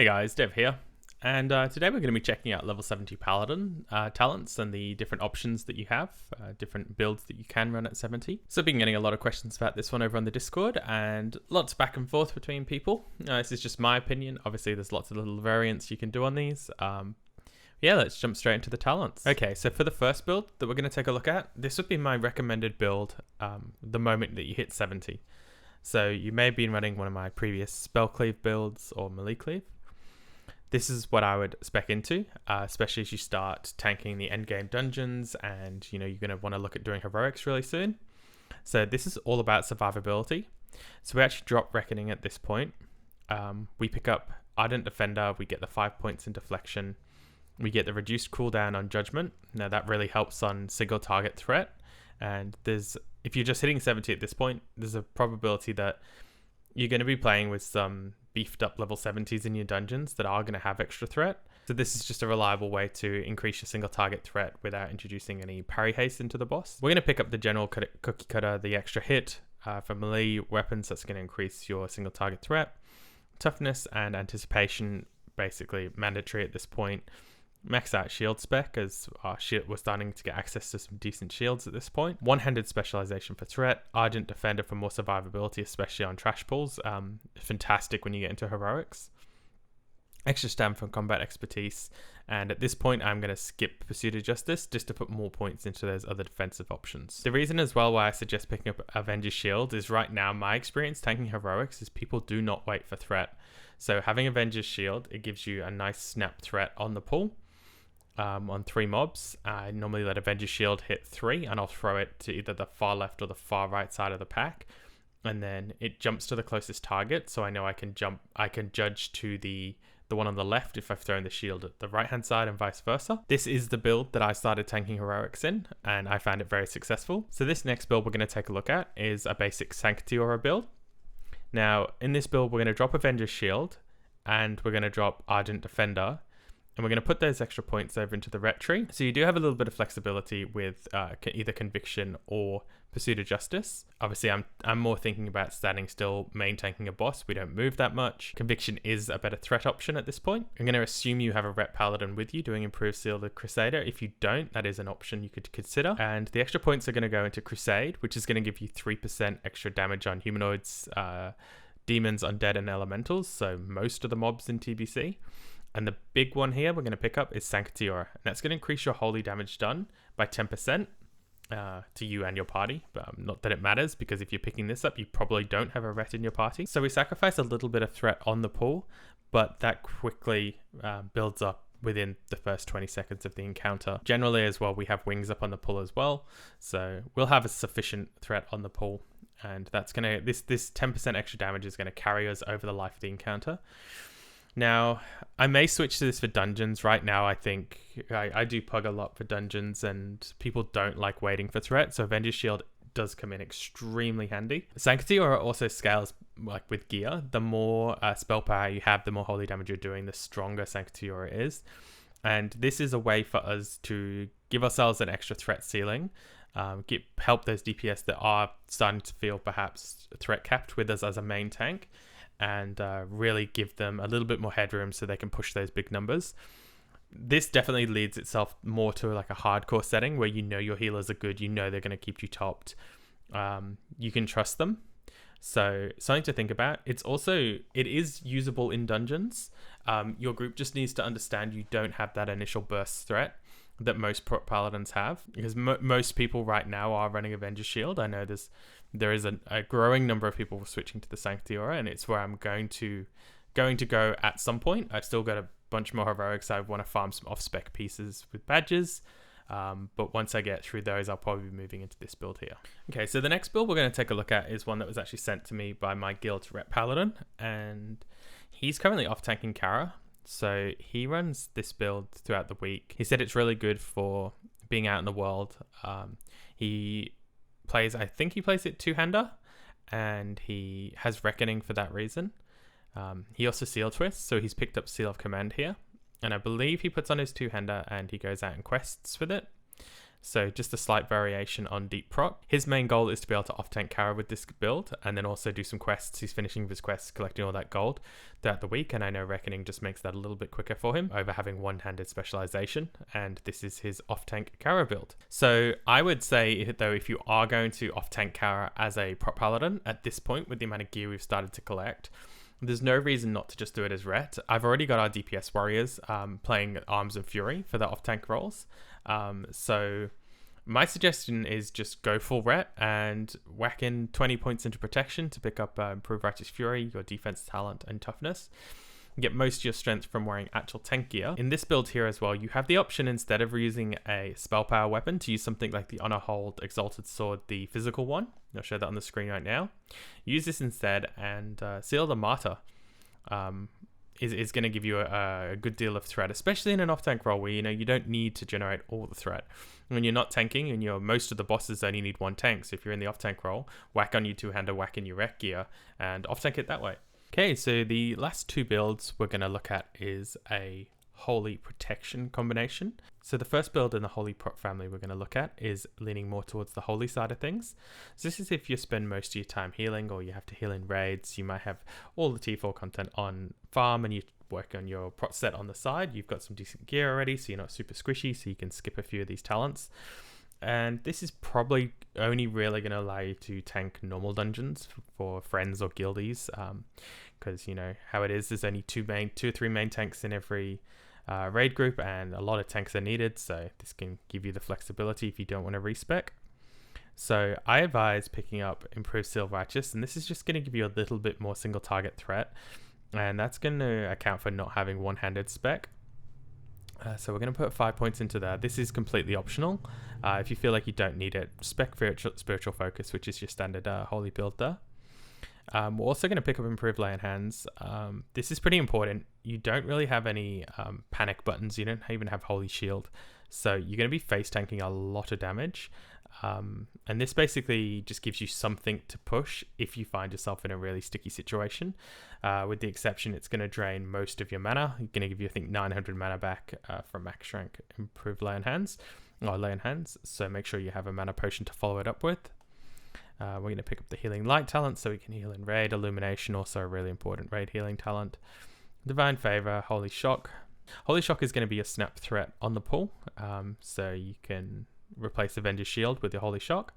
Hey guys, Dev here, and today we're going to be checking out level 70 Paladin talents and the different options that you have, different builds that you can run at 70. So I've been getting a lot of questions about this one over on the Discord, and lots back and forth between people. This is just my opinion. Obviously there's lots of little variants you can do on these. Yeah, let's jump straight into the talents. Okay, so for the first build that we're going to take a look at, this would be my recommended build the moment that you hit 70. So you may have been running one of my previous spell cleave builds or melee cleave. This is what I would spec into, especially as you start tanking the endgame dungeons and you're going to want to look at doing heroics really soon. So this is all about survivability. So we actually drop Reckoning at this point. We pick up Ardent Defender, we get the 5 points in deflection, we get the reduced cooldown on Judgment. Now that really helps on single target threat. And if you're just hitting 70 at this point, there's a probability that you're going to be playing with some beefed up level 70s in your dungeons that are going to have extra threat. So this is just a reliable way to increase your single target threat without introducing any parry haste into the boss. We're going to pick up the general cookie cutter, the extra hit for melee weapons. That's going to increase your single target threat. Toughness and anticipation, basically mandatory at this point. Max out shield spec, as we're starting to get access to some decent shields at this point. One-handed specialization for threat. Ardent Defender for more survivability, especially on trash pools. Fantastic when you get into heroics. Extra stam for combat expertise. And at this point, I'm going to skip Pursuit of Justice just to put more points into those other defensive options. The reason as well why I suggest picking up Avenger's Shield is right now, my experience tanking heroics is people do not wait for threat. So having Avenger's Shield, it gives you a nice snap threat on the pool. On 3 mobs. I normally let Avenger's Shield hit 3 and I'll throw it to either the far left or the far right side of the pack, and then it jumps to the closest target, so I know I can judge to the one on the left if I've thrown the shield at the right hand side and vice versa. This is the build that I started tanking heroics in, and I found it very successful. So this next build we're going to take a look at is a basic Sanc build. Now in this build we're going to drop Avenger's Shield and we're going to drop Ardent Defender, and we're going to put those extra points over into the Retri. So you do have a little bit of flexibility with either Conviction or Pursuit of Justice. Obviously, I'm more thinking about standing still, main tanking a boss. We don't move that much. Conviction is a better threat option at this point. I'm going to assume you have a Ret Paladin with you doing Improved Seal the Crusader. If you don't, that is an option you could consider. And the extra points are going to go into Crusade, which is going to give you 3% extra damage on humanoids, demons, undead, and elementals. So most of the mobs in TBC. And the big one here we're going to pick up is Sanc Prot, and that's going to increase your holy damage done by 10% to you and your party. But not that it matters, because if you're picking this up, you probably don't have a ret in your party. So we sacrifice a little bit of threat on the pool, but that quickly builds up within the first 20 seconds of the encounter. Generally as well, we have wings up on the pool as well, so we'll have a sufficient threat on the pool, and that's going to this 10% extra damage is going to carry us over the life of the encounter. Now, I may switch to this for dungeons. Right now, I think I do pug a lot for dungeons, and people don't like waiting for threat, so Avenger's Shield does come in extremely handy. Sanc Prot also scales like with gear. The more spell power you have, the more holy damage you're doing, the stronger Sanc Prot is. And this is a way for us to give ourselves an extra threat ceiling, help those DPS that are starting to feel perhaps threat capped with us as a main tank, and really give them a little bit more headroom so they can push those big numbers. This definitely leads itself more to like a hardcore setting where your healers are good, they're going to keep you topped. You can trust them. So something to think about. It is usable in dungeons. Your group just needs to understand you don't have that initial burst threat that most paladins have, because most people right now are running Avenger's Shield. I know there is a growing number of people switching to the Sanc Prot, and it's where I'm going to go at some point. I've still got a bunch more heroics. I want to farm some off-spec pieces with badges, but once I get through those, I'll probably be moving into this build here. Okay, so the next build we're going to take a look at is one that was actually sent to me by my guild Ret Paladin, and he's currently off tanking Kara. So he runs this build throughout the week. He said it's really good for being out in the world. I think he plays it two-hander, and he has Reckoning for that reason. He also Seal Twists, so he's picked up Seal of Command here. And I believe he puts on his two-hander and he goes out and quests with it. So just a slight variation on Deep Prot. His main goal is to be able to off-tank Kara with this build, and then also do some quests. He's finishing his quests, collecting all that gold throughout the week, and I know Reckoning just makes that a little bit quicker for him over having one-handed specialization, and this is his off-tank Kara build. So I would say, though, if you are going to off-tank Kara as a prop paladin at this point with the amount of gear we've started to collect, there's no reason not to just do it as Ret. I've already got our DPS warriors playing Arms and Fury for the off-tank roles. So my suggestion is just go full Ret and whack in 20 points into protection to pick up improved Righteous Fury, your defense, talent, and toughness. Get most of your strength from wearing actual tank gear. In this build here as well, you have the option, instead of using a spell power weapon, to use something like the Honor Hold Exalted Sword, the physical one. I'll show that on the screen right now. Use this instead, and Seal the Martyr is going to give you a good deal of threat, especially in an off-tank role where you don't need to generate all the threat. When you're not tanking and most of the bosses only need one tank, so if you're in the off-tank role, whack on your two-hander, whack in your rec gear, and off-tank it that way. Okay, so the last two builds we're going to look at is a Holy Protection combination. So the first build in the Holyprot family we're going to look at is leaning more towards the holy side of things. So this is if you spend most of your time healing, or you have to heal in raids. You might have all the T4 content on farm and you work on your prot set on the side. You've got some decent gear already, so you're not super squishy, so you can skip a few of these talents. And this is probably only really going to allow you to tank normal dungeons for friends or guildies, because you know how it is. There's only two or three main tanks in every raid group, and a lot of tanks are needed, so this can give you the flexibility if you don't want to respec. So I advise picking up Improved Seal Righteous, and this is just going to give you a little bit more single target threat, and that's going to account for not having one-handed spec. So we're going to put 5 points into there. This is completely optional. If you feel like you don't need it, spec Spiritual Focus, which is your standard holy build there. We're also going to pick up Improved Lay on Hands. This is pretty important. You don't really have any panic buttons. You don't even have Holy Shield. So you're going to be face tanking a lot of damage. And this basically just gives you something to push if you find yourself in a really sticky situation. With the exception, it's going to drain most of your mana. It's going to give you, I think, 900 mana back from max rank Improved Lay on Hands. Or Lay on Hands. So make sure you have a mana potion to follow it up with. We're going to pick up the Healing Light talent so we can heal in raid. Illumination, also a really important raid healing talent. Divine Favor, Holy Shock. Holy Shock is going to be a snap threat on the pool, so you can replace Avenger's Shield with your Holy Shock.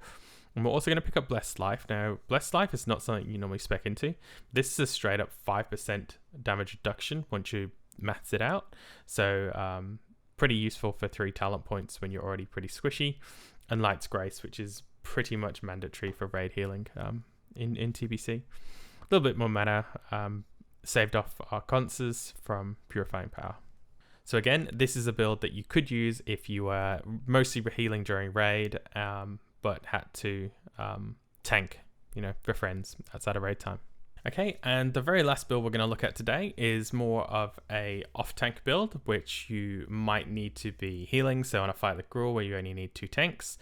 And we're also going to pick up Blessed Life. Now, Blessed Life is not something you normally spec into. This is a straight up 5% damage reduction once you maths it out. So pretty useful for 3 talent points when you're already pretty squishy. And Light's Grace, which is pretty much mandatory for raid healing in TBC. A little bit more mana, saved off our conces from Purifying Power. So again, this is a build that you could use if you were mostly healing during raid, but had to tank, for friends outside of raid time. Okay, and the very last build we're going to look at today is more of a off-tank build, which you might need to be healing. So on a fight like Gruul, where you only need 2 tanks,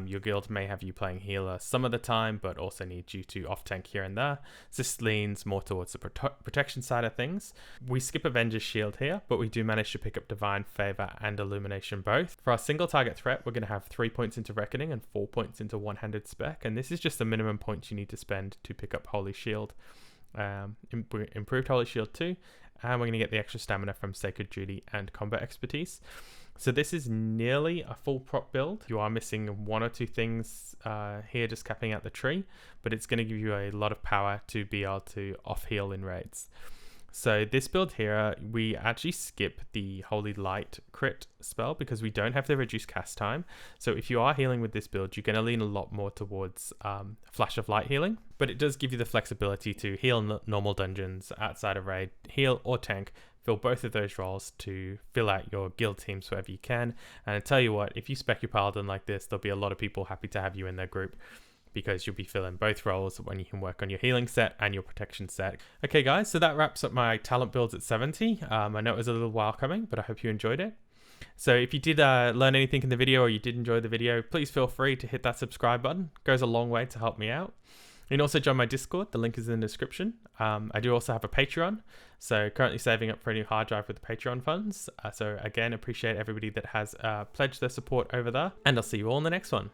your guild may have you playing healer some of the time, but also need you to off-tank here and there. So this leans more towards the protection side of things. We skip Avenger's Shield here, but we do manage to pick up Divine Favor and Illumination both. For our single target threat, we're going to have 3 points into Reckoning and 4 points into one-handed spec, and this is just the minimum points you need to spend to pick up Holy Shield. Improved Holy Shield 2, and we're going to get the extra stamina from Sacred Duty and Combat Expertise. So this is nearly a full prop build. You are missing 1 or 2 things here, just capping out the tree, but it's going to give you a lot of power to be able to off-heal in raids. So this build here, we actually skip the Holy Light crit spell because we don't have the reduced cast time. So if you are healing with this build, you're going to lean a lot more towards Flash of Light healing, but it does give you the flexibility to heal normal dungeons outside of raid, heal or tank, fill both of those roles to fill out your guild teams wherever you can. And I tell you what, if you spec your Paladin like this, there'll be a lot of people happy to have you in their group, because you'll be filling both roles when you can work on your healing set and your protection set. Okay guys, so that wraps up my talent builds at 70. I know it was a little while coming, but I hope you enjoyed it. So if you did learn anything in the video, or you did enjoy the video, please feel free to hit that subscribe button. It goes a long way to help me out. You can also join my Discord. The link is in the description. I do also have a Patreon. So currently saving up for a new hard drive with the Patreon funds. So again, appreciate everybody that has pledged their support over there. And I'll see you all in the next one.